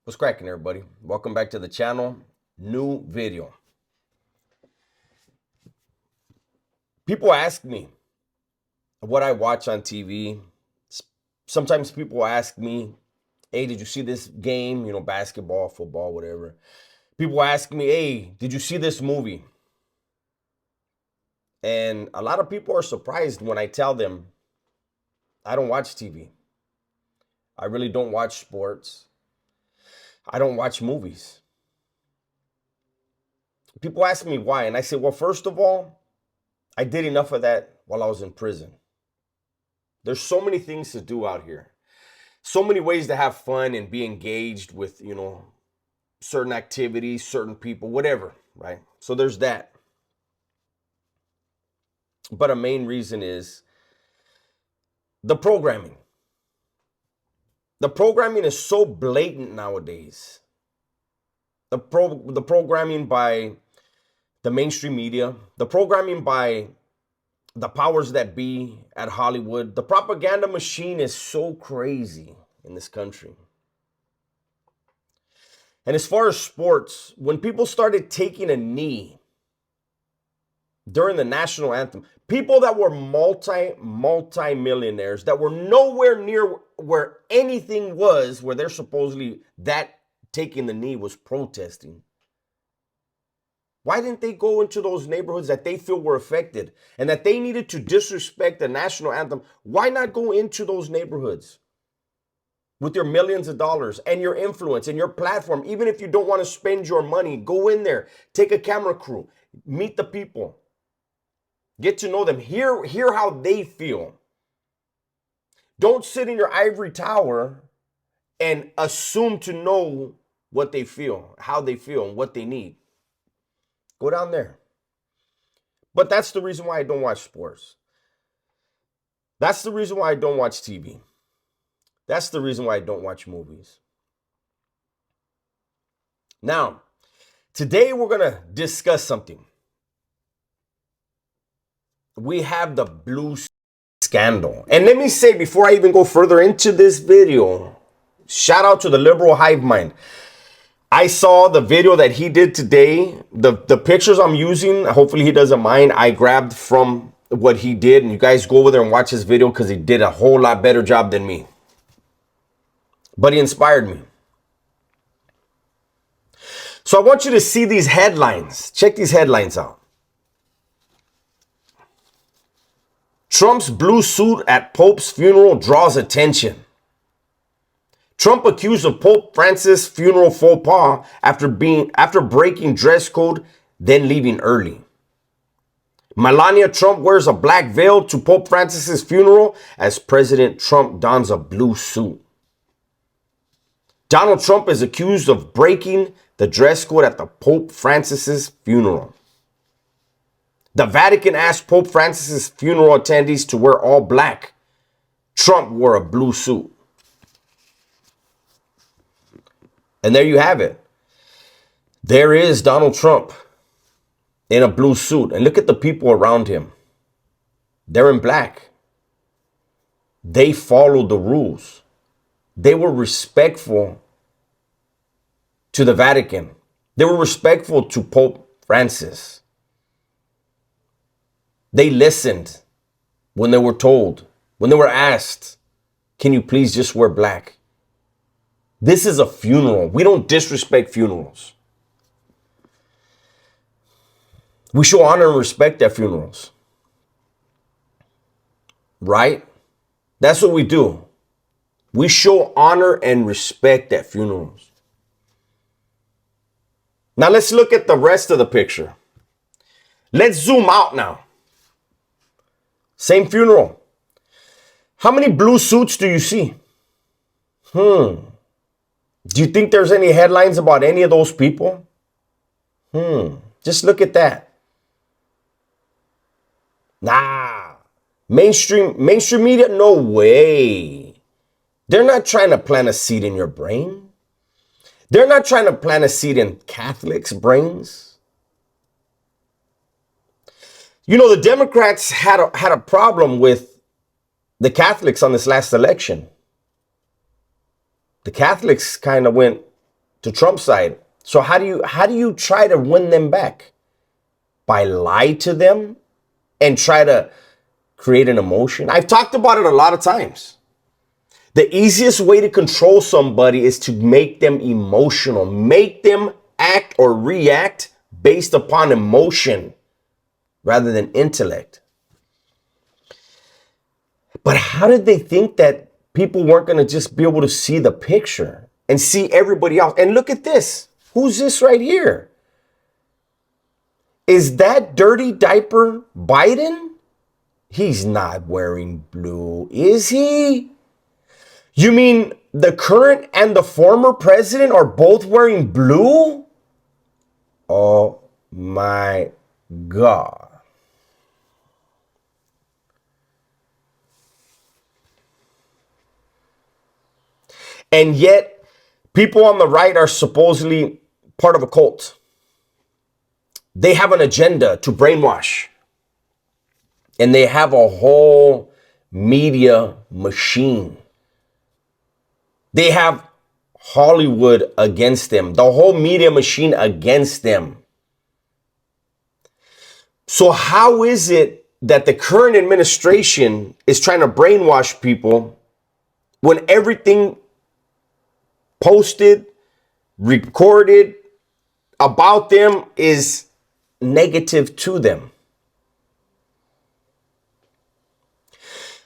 What's cracking, everybody? Welcome back to the channel. New video. People ask me what I watch on TV. Sometimes people ask me, hey, did you see this game? Basketball, football, whatever. People ask me, hey, did you see this movie? And a lot of people are surprised when I tell them I don't watch TV. I really don't watch sports. I don't watch movies. People ask me why, and I say, well, first of all, I did enough of that while I was in prison. There's so many things to do out here. So many ways to have fun and be engaged with, certain activities, certain people, whatever, right? So there's that. But a main reason is the programming. The programming is so blatant nowadays. The programming by the mainstream media, the programming by the powers that be at Hollywood. The propaganda machine is so crazy in this country. And as far as sports, when people started taking a knee during the national anthem, people that were multi-millionaires that were nowhere near where anything was, where they're supposedly that taking the knee was protesting. Why didn't they go into those neighborhoods that they feel were affected and that they needed to disrespect the national anthem? Why not go into those neighborhoods with your millions of dollars and your influence and your platform? Even if you don't want to spend your money, go in there, take a camera crew, meet the people, get to know them, hear how they feel. Don't sit in your ivory tower and assume to know what they feel, how they feel, and what they need. Go down there. But that's the reason why I don't watch sports. That's the reason why I don't watch TV. That's the reason why I don't watch movies. Now, today we're going to discuss something. We have the blue scandal. And let me say, before I even go further into this video, shout out to the liberal hive mind. I saw the video that he did today. The pictures I'm using, hopefully he doesn't mind, I grabbed from what he did. And you guys go over there and watch his video because he did a whole lot better job than me. But he inspired me. So I want you to see these headlines. Check these headlines out. Trump's blue suit at Pope's funeral draws attention. Trump accused of Pope Francis' funeral faux pas after breaking dress code, then leaving early. Melania Trump wears a black veil to Pope Francis' funeral as President Trump dons a blue suit. Donald Trump is accused of breaking the dress code at the Pope Francis' funeral. The Vatican asked Pope Francis' funeral attendees to wear all black. Trump wore a blue suit. And there you have it. There is Donald Trump in a blue suit. And look at the people around him. They're in black. They followed the rules. They were respectful to the Vatican. They were respectful to Pope Francis. They listened when they were told, when they were asked, can you please just wear black? This is a funeral. We don't disrespect funerals. We show honor and respect at funerals. Right? That's what we do. We show honor and respect at funerals. Now let's look at the rest of the picture. Let's zoom out now. Same funeral. How many blue suits do you see? Do you think there's any headlines about any of those people? Just look at that. Nah. Mainstream media, no way. They're not trying to plant a seed in your brain. They're not trying to plant a seed in Catholics' brains. You know, the Democrats had a problem with the Catholics on this last election. The Catholics kind of went to Trump's side. So how do you try to win them back? By lie to them and try to create an emotion? I've talked about it a lot of times. The easiest way to control somebody is to make them emotional, make them act or react based upon emotion rather than intellect. But how did they think that people weren't going to just be able to see the picture and see everybody else? And look at this. Who's this right here? Is that dirty diaper Biden? He's not wearing blue, is he? You mean the current and the former president are both wearing blue? Oh my God. And yet, people on the right are supposedly part of a cult. They have an agenda to brainwash. And they have a whole media machine. They have Hollywood against them, the whole media machine against them. So how is it that the current administration is trying to brainwash people when everything posted, recorded about them is negative to them?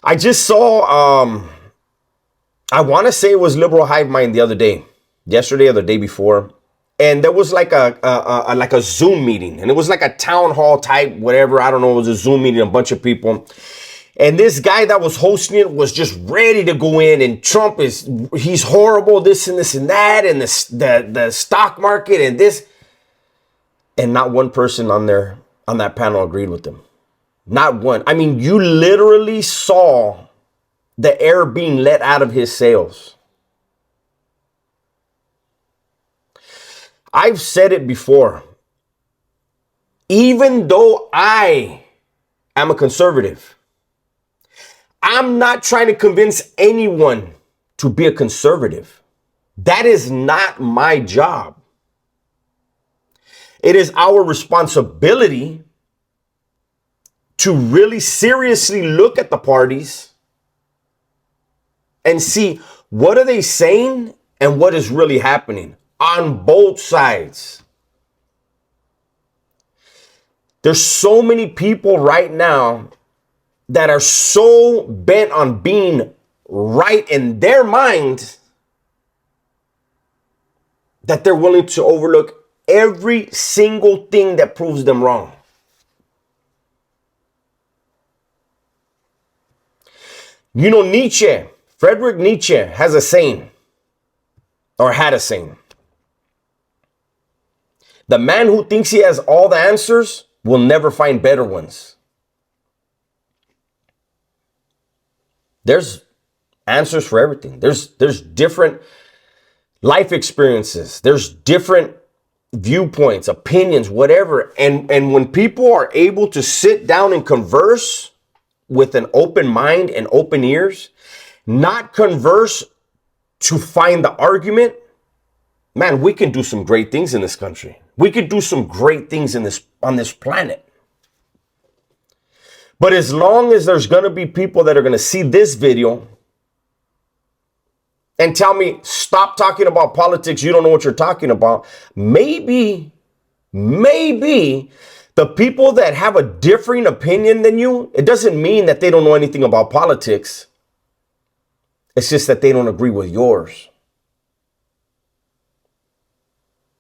I just saw, I want to say it was Liberal Hive Mind the other day, yesterday or the day before. And there was like a Zoom meeting, and it was like a town hall type, whatever. I don't know. It was a Zoom meeting, a bunch of people. And this guy that was hosting it was just ready to go in, and Trump he's horrible, this and this and that, and the stock market and this. And not one person on that panel agreed with him. Not one. I mean, you literally saw the air being let out of his sails. I've said it before. Even though I am a conservative, I'm not trying to convince anyone to be a conservative. That is not my job. It is our responsibility to really seriously look at the parties and see what are they saying and what is really happening on both sides. There's so many people right now that are so bent on being right in their mind that they're willing to overlook every single thing that proves them wrong. You know, Nietzsche, Friedrich Nietzsche has a saying, or had a saying. The man who thinks he has all the answers will never find better ones. There's answers for everything. There's different life experiences. There's different viewpoints, opinions, whatever. And when people are able to sit down and converse with an open mind and open ears, not converse to find the argument, man, we can do some great things in this country. We could do some great things on this planet. But as long as there's going to be people that are going to see this video and tell me, stop talking about politics, you don't know what you're talking about, maybe the people that have a differing opinion than you, it doesn't mean that they don't know anything about politics. It's just that they don't agree with yours.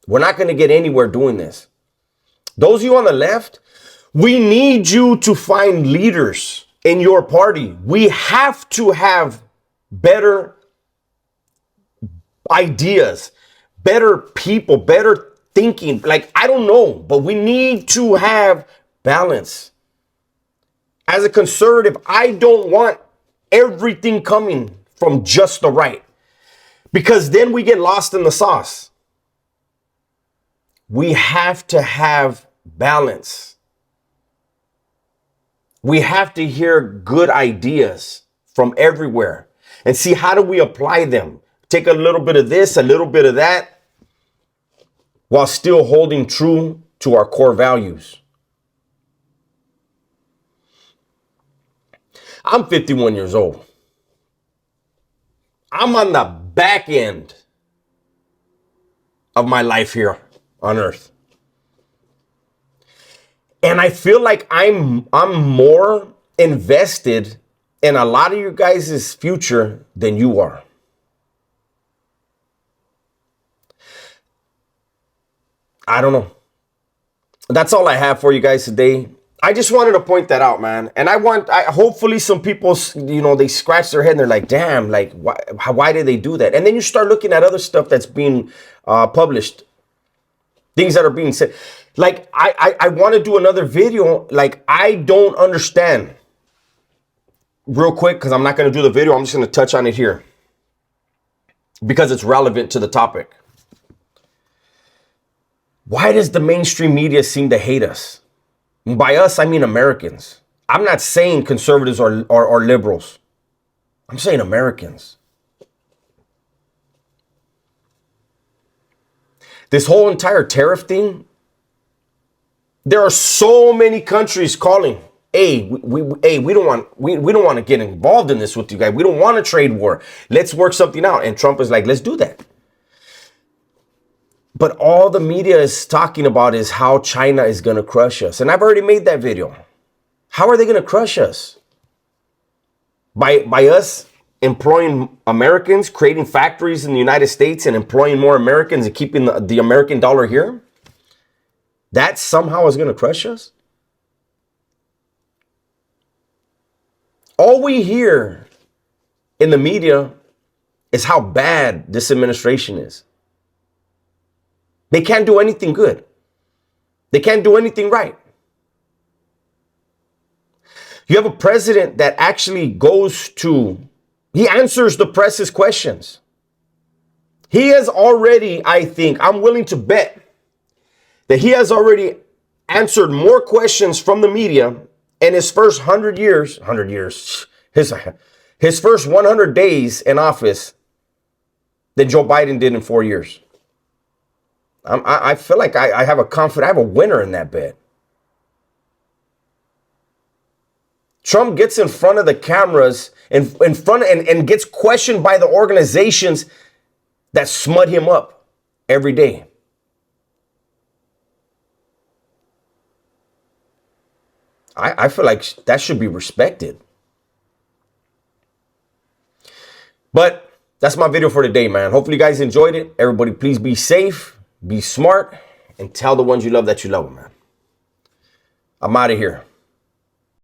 We're not going to get anywhere doing this. Those of you on the left, we need you to find leaders in your party. We have to have better ideas, better people, better thinking. Like, I don't know, but we need to have balance. As a conservative, I don't want everything coming from just the right, because then we get lost in the sauce. We have to have balance. We have to hear good ideas from everywhere and see how do we apply them. Take a little bit of this, a little bit of that, while still holding true to our core values. I'm 51 years old. I'm on the back end of my life here on earth. And I feel like I'm more invested in a lot of your guys' future than you are. I don't know. That's all I have for you guys today. I just wanted to point that out, man. And hopefully some people, they scratch their head and they're like, damn, like, why did they do that? And then you start looking at other stuff that's being published, things that are being said. Like, I want to do another video. Like, I don't understand. Real quick, because I'm not going to do the video. I'm just going to touch on it here because it's relevant to the topic. Why does the mainstream media seem to hate us? And by us, I mean Americans. I'm not saying conservatives or liberals. I'm saying Americans. This whole entire tariff thing, there are so many countries calling, hey, we don't want to get involved in this with you guys. We don't want a trade war. Let's work something out. And Trump is like, let's do that. But all the media is talking about is how China is going to crush us. And I've already made that video. How are they going to crush us? By us employing Americans, creating factories in the United States and employing more Americans and keeping the American dollar here? That somehow is going to crush us? All we hear in the media is how bad this administration is. They can't do anything good. They can't do anything right. You have a president that actually he answers the press's questions. He has already, I'm willing to bet that he has already answered more questions from the media in his first 100 years, his first 100 days in office than Joe Biden did in 4 years. I feel like I have a winner in that bet. Trump gets in front of the cameras and gets questioned by the organizations that smut him up every day. I feel like that should be respected. But that's my video for today, man. Hopefully you guys enjoyed it. Everybody, please be safe. Be smart and tell the ones you love that you love them, man. I'm out of here.